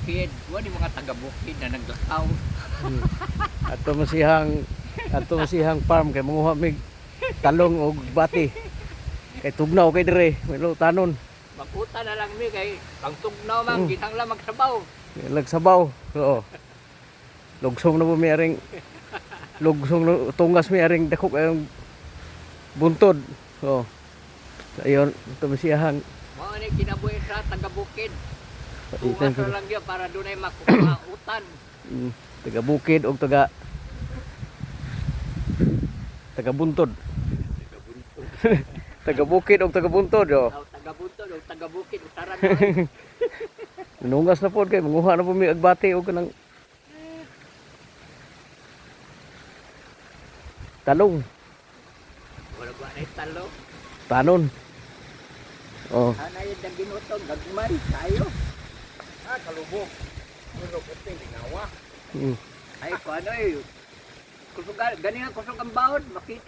bukid. Wala mga taga-bukid na naglakaw. Ato masihang farm kay manguha mig talong og bati. Kay tugnaw kay dire, may tanon. Makuta na lang mi kay pangtugnaw man ginahanglan magsabaw. Lagsabaw. Oo. Lugsong na po may aring lugsong na tungas may aring dako kayong buntod. Oo. Ayun, ito masihang Mao ni kinabuhi sa taga-bukid. patitan Tuwas ko. lang gyud para dunay makuutan. Taga bukid og taga buntod. Taga bukid og taga buntod. Oh. Taga-buntod o taga-bukid utaran. Nungas na po kay manguha na po may agbati og kanang talong, Wala ba na talo? tanon. Oh, Ana yung ginutog gagmay tayo. Kalubog. Kulog ito ginawa. mm. Ay ko ano eh. Kusog ganing ang kusog ang bawod makita.